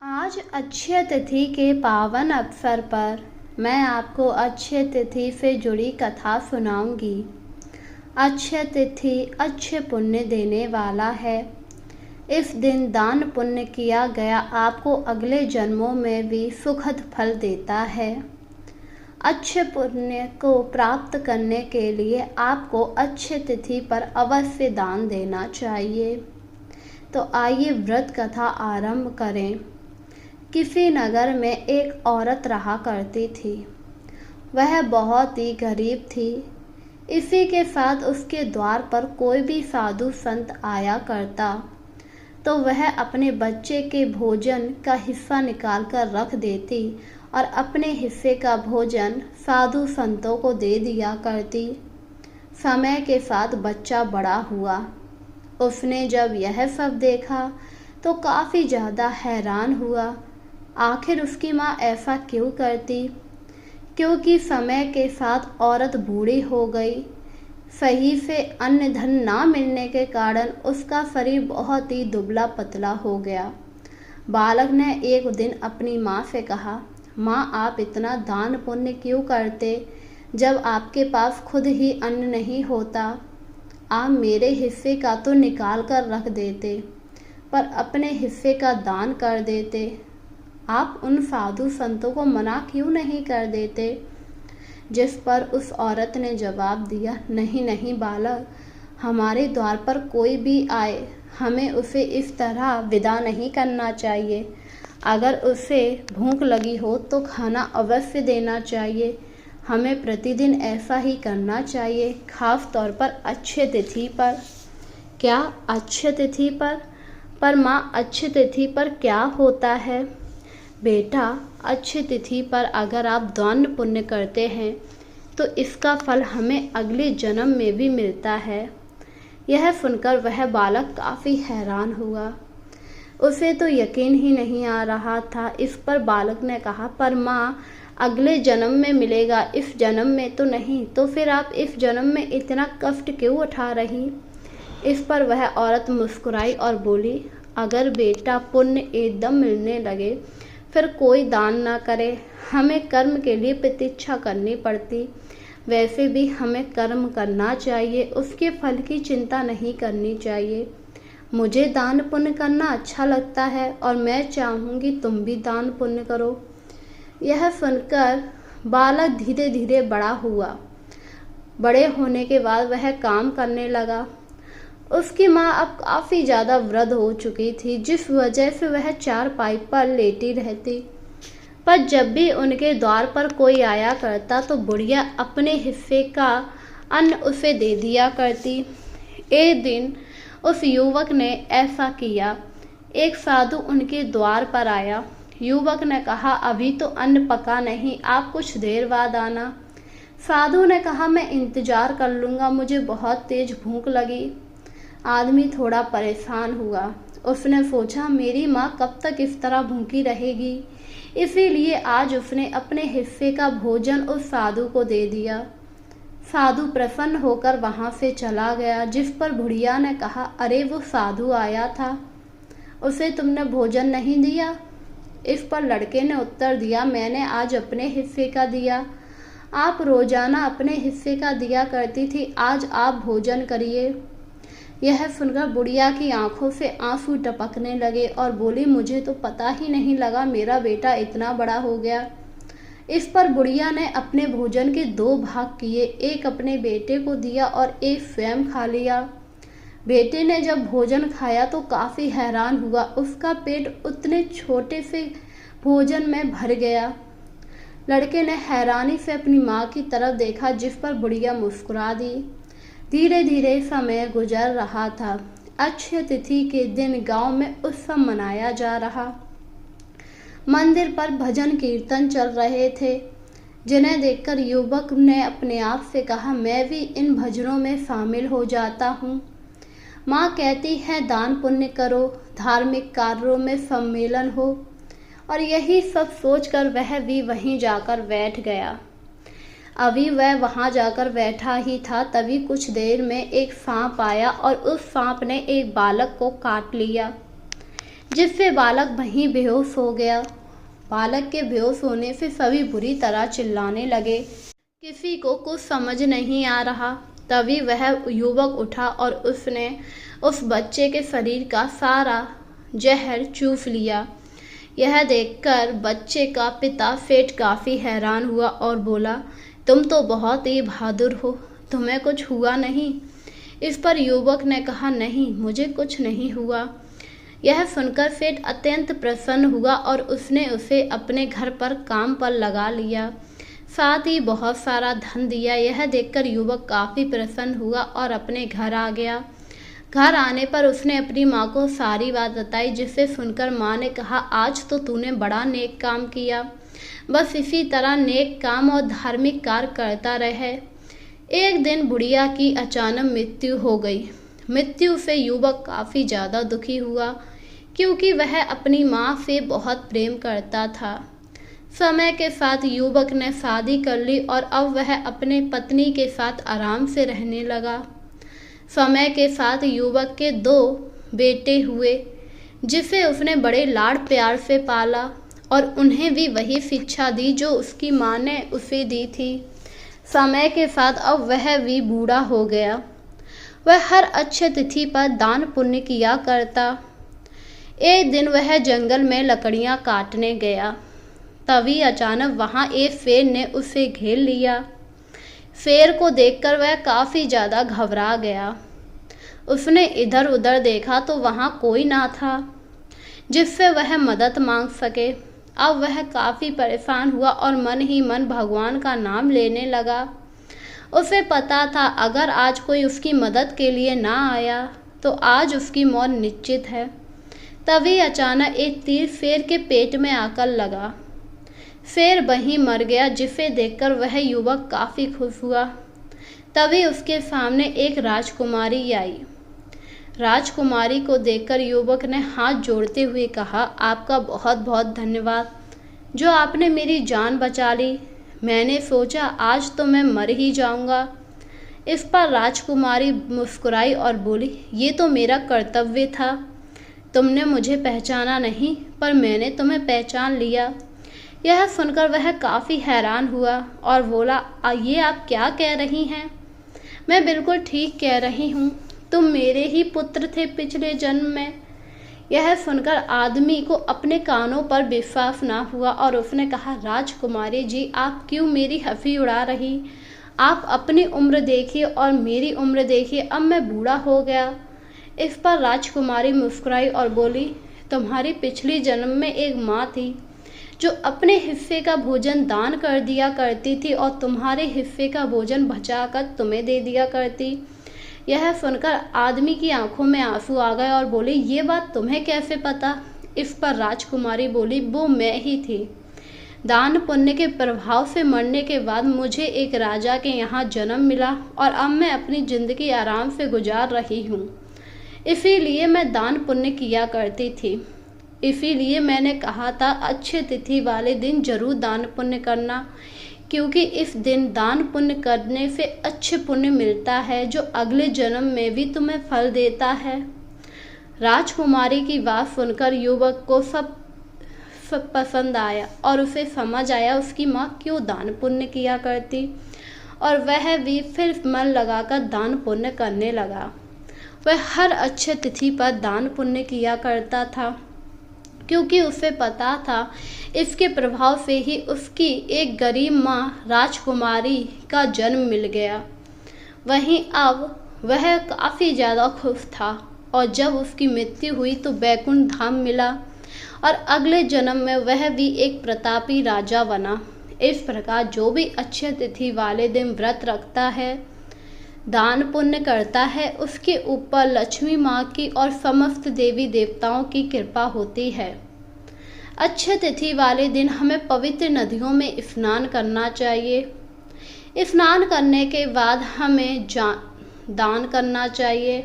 आज अक्षय तिथि के पावन अवसर पर मैं आपको अक्षय तिथि से जुड़ी कथा सुनाऊंगी। अक्षय तिथि अच्छे पुण्य देने वाला है। इस दिन दान पुण्य किया गया आपको अगले जन्मों में भी सुखद फल देता है। अच्छे पुण्य को प्राप्त करने के लिए आपको अक्षय तिथि पर अवश्य दान देना चाहिए। तो आइए व्रत कथा आरंभ करें। किसी नगर में एक औरत रहा करती थी। वह बहुत ही गरीब थी। इसी के साथ उसके द्वार पर कोई भी साधु संत आया करता तो वह अपने बच्चे के भोजन का हिस्सा निकाल कर रख देती और अपने हिस्से का भोजन साधु संतों को दे दिया करती। समय के साथ बच्चा बड़ा हुआ। उसने जब यह सब देखा तो काफ़ी ज़्यादा हैरान हुआ। आखिर उसकी माँ ऐसा क्यों करती? क्योंकि समय के साथ औरत बूढ़ी हो गई। सही से अन्न धन ना मिलने के कारण उसका शरीर बहुत ही दुबला पतला हो गया। बालक ने एक दिन अपनी माँ से कहा, माँ आप इतना दान पुण्य क्यों करते जब आपके पास खुद ही अन्न नहीं होता? आप मेरे हिस्से का तो निकाल कर रख देते पर अपने हिस्से का दान कर देते। आप उन साधु संतों को मना क्यों नहीं कर देते? जिस पर उस औरत ने जवाब दिया, नहीं नहीं बालक, हमारे द्वार पर कोई भी आए हमें उसे इस तरह विदा नहीं करना चाहिए। अगर उसे भूख लगी हो तो खाना अवश्य देना चाहिए। हमें प्रतिदिन ऐसा ही करना चाहिए, खास तौर पर अक्षय तिथि पर। क्या अक्षय तिथि पर माँ अक्षय तिथि पर क्या होता है? बेटा, अक्षय तिथि पर अगर आप दान पुण्य करते हैं तो इसका फल हमें अगले जन्म में भी मिलता है। यह सुनकर वह बालक काफ़ी हैरान हुआ। उसे तो यकीन ही नहीं आ रहा था। इस पर बालक ने कहा, पर माँ अगले जन्म में मिलेगा, इस जन्म में तो नहीं। तो फिर आप इस जन्म में इतना कष्ट क्यों उठा रही? इस पर वह औरत मुस्कुराई और बोली, अगर बेटा पुण्य एकदम मिलने लगे फिर कोई दान ना करे। हमें कर्म के लिए प्रतीक्षा करनी पड़ती। वैसे भी हमें कर्म करना चाहिए, उसके फल की चिंता नहीं करनी चाहिए। मुझे दान पुण्य करना अच्छा लगता है और मैं चाहूँगी तुम भी दान पुण्य करो। यह सुनकर बालक धीरे धीरे बड़ा हुआ। बड़े होने के बाद वह काम करने लगा। उसकी माँ अब काफ़ी ज़्यादा वृद्ध हो चुकी थी, जिस वजह से वह चारपाई पर लेटी रहती। पर जब भी उनके द्वार पर कोई आया करता तो बुढ़िया अपने हिस्से का अन्न उसे दे दिया करती। एक दिन उस युवक ने ऐसा किया। एक साधु उनके द्वार पर आया। युवक ने कहा, अभी तो अन्न पका नहीं, आप कुछ देर बाद आना। साधु ने कहा, मैं इंतज़ार कर लूँगा, मुझे बहुत तेज भूख लगी। आदमी थोड़ा परेशान हुआ। उसने सोचा, मेरी माँ कब तक इस तरह भूखी रहेगी? इसीलिए आज उसने अपने हिस्से का भोजन उस साधु को दे दिया। साधु प्रसन्न होकर वहाँ से चला गया। जिस पर बुढ़िया ने कहा, अरे वो साधु आया था, उसे तुमने भोजन नहीं दिया? इस पर लड़के ने उत्तर दिया, मैंने आज अपने हिस्से का दिया। आप रोजाना अपने हिस्से का दिया करती थी, आज आप भोजन करिए। यह सुनकर बुढ़िया की आंखों से आंसू टपकने लगे और बोली, मुझे तो पता ही नहीं लगा मेरा बेटा इतना बड़ा हो गया। इस पर बुढ़िया ने अपने भोजन के 2 भाग किए, एक अपने बेटे को दिया और एक स्वयं खा लिया। बेटे ने जब भोजन खाया तो काफ़ी हैरान हुआ। उसका पेट उतने छोटे से भोजन में भर गया। लड़के ने हैरानी से अपनी माँ की तरफ देखा, जिस पर बुढ़िया मुस्कुरा दी। धीरे धीरे समय गुजर रहा था। अक्षय तिथि के दिन गांव में उत्सव मनाया जा रहा। मंदिर पर भजन कीर्तन चल रहे थे, जिन्हें देखकर युवक ने अपने आप से कहा, मैं भी इन भजनों में शामिल हो जाता हूँ। माँ कहती है दान पुण्य करो, धार्मिक कार्यों में सम्मेलन हो। और यही सब सोचकर वह भी वहीं जाकर बैठ गया। अभी वह वहां जाकर बैठा ही था, तभी कुछ देर में एक सांप आया और उस सांप ने एक बालक को काट लिया। जिससे बालक वहीं बेहोश हो गया। बालक के बेहोश होने से सभी बुरी तरह चिल्लाने लगे। किसी को कुछ समझ नहीं आ रहा। तभी वह युवक उठा और उसने उस बच्चे के शरीर का सारा जहर चूस लिया। यह देखकर बच्चे का पिता सेठ काफ़ी हैरान हुआ और बोला, तुम तो बहुत ही बहादुर हो, तुम्हें कुछ हुआ नहीं? इस पर युवक ने कहा, नहीं, मुझे कुछ नहीं हुआ। यह सुनकर सेठ अत्यंत प्रसन्न हुआ और उसने उसे अपने घर पर काम पर लगा लिया, साथ ही बहुत सारा धन दिया। यह देखकर युवक काफ़ी प्रसन्न हुआ और अपने घर आ गया। घर आने पर उसने अपनी माँ को सारी बात बताई, जिसे सुनकर माँ ने कहा, आज तो तूने बड़ा नेक काम किया, बस इसी तरह नेक काम और धार्मिक कार्य करता रहे। एक दिन बुढ़िया की अचानक मृत्यु हो गई। मृत्यु से युवक काफ़ी ज़्यादा दुखी हुआ, क्योंकि वह अपनी माँ से बहुत प्रेम करता था। समय के साथ युवक ने शादी कर ली और अब वह अपने पत्नी के साथ आराम से रहने लगा। समय के साथ युवक के 2 बेटे हुए, जिसे उसने बड़े लाड़ प्यार से पाला और उन्हें भी वही शिक्षा दी जो उसकी माँ ने उसे दी थी। समय के साथ अब वह भी बूढ़ा हो गया। वह हर अक्षय तिथि पर दान पुण्य किया करता। एक दिन वह जंगल में लकड़ियाँ काटने गया। तभी अचानक वहाँ एक शेर ने उसे घेर लिया। शेर को देखकर वह काफ़ी ज़्यादा घबरा गया। उसने इधर उधर देखा तो वहाँ कोई ना था जिससे वह मदद मांग सके। अब वह काफ़ी परेशान हुआ और मन ही मन भगवान का नाम लेने लगा। उसे पता था अगर आज कोई उसकी मदद के लिए ना आया तो आज उसकी मौत निश्चित है। तभी अचानक एक तीर शेर के पेट में आकर लगा। शेर वहीं मर गया, जिसे देखकर वह युवक काफ़ी खुश हुआ। तभी उसके सामने एक राजकुमारी आई। राजकुमारी को देखकर युवक ने हाथ जोड़ते हुए कहा, आपका बहुत बहुत धन्यवाद जो आपने मेरी जान बचा ली। मैंने सोचा आज तो मैं मर ही जाऊंगा। इस पर राजकुमारी मुस्कुराई और बोली, ये तो मेरा कर्तव्य था। तुमने मुझे पहचाना नहीं, पर मैंने तुम्हें पहचान लिया। यह सुनकर वह काफ़ी हैरान हुआ और बोला, ये आप क्या कह रही हैं? मैं बिल्कुल ठीक कह रही हूँ, तुम मेरे ही पुत्र थे पिछले जन्म में। यह सुनकर आदमी को अपने कानों पर विश्वास ना हुआ और उसने कहा, राजकुमारी जी, आप क्यों मेरी हंसी उड़ा रही? आप अपनी उम्र देखिए और मेरी उम्र देखिए, अब मैं बूढ़ा हो गया। इस पर राजकुमारी मुस्कुराई और बोली, तुम्हारी पिछली जन्म में एक माँ थी जो अपने हिस्से का भोजन दान कर दिया करती थी और तुम्हारे हिस्से का भोजन बचाकर तुम्हें दे दिया करती। यह सुनकर आदमी की आंखों में आंसू आ गए और बोली, ये बात तुम्हें कैसे पता? इस पर राजकुमारी बोली, वो मैं ही थी। दान पुण्य के प्रभाव से मरने के बाद मुझे एक राजा के यहाँ जन्म मिला और अब मैं अपनी ज़िंदगी आराम से गुजार रही हूँ। इसीलिए मैं दान पुण्य किया करती थी। इसीलिए मैंने कहा था अक्षय तिथि वाले दिन जरूर दान पुण्य करना, क्योंकि इस दिन दान पुण्य करने से अच्छे पुण्य मिलता है जो अगले जन्म में भी तुम्हें फल देता है। राजकुमारी की बात सुनकर युवक को सब पसंद आया और उसे समझ आया उसकी माँ क्यों दान पुण्य किया करती और वह भी फिर मन लगाकर दान पुण्य करने लगा। वह हर अक्षय तिथि पर दान पुण्य किया करता था, क्योंकि उसे पता था इसके प्रभाव से ही उसकी एक गरीब माँ राजकुमारी का जन्म मिल गया। वहीं अब वह काफ़ी ज़्यादा खुश था और जब उसकी मृत्यु हुई तो बैकुंठ धाम मिला और अगले जन्म में वह भी एक प्रतापी राजा बना। इस प्रकार जो भी अक्षय तिथि वाले दिन व्रत रखता है, दान पुण्य करता है, उसके ऊपर लक्ष्मी माँ की और समस्त देवी देवताओं की कृपा होती है। अक्षय तिथि वाले दिन हमें पवित्र नदियों में स्नान करना चाहिए। स्नान करने के बाद हमें दान करना चाहिए।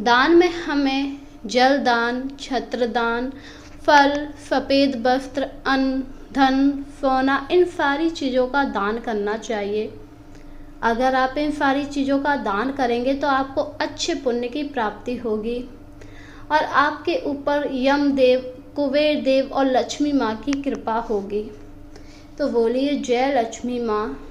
दान में हमें जल दान, छत्र दान, फल, सफ़ेद वस्त्र, अन्न, धन, सोना, इन सारी चीज़ों का दान करना चाहिए। अगर आप इन सारी चीज़ों का दान करेंगे तो आपको अच्छे पुण्य की प्राप्ति होगी। और आपके ऊपर यमदेव, कुबेर देव और लक्ष्मी माँ की कृपा होगी। तो बोलिए जय लक्ष्मी माँ।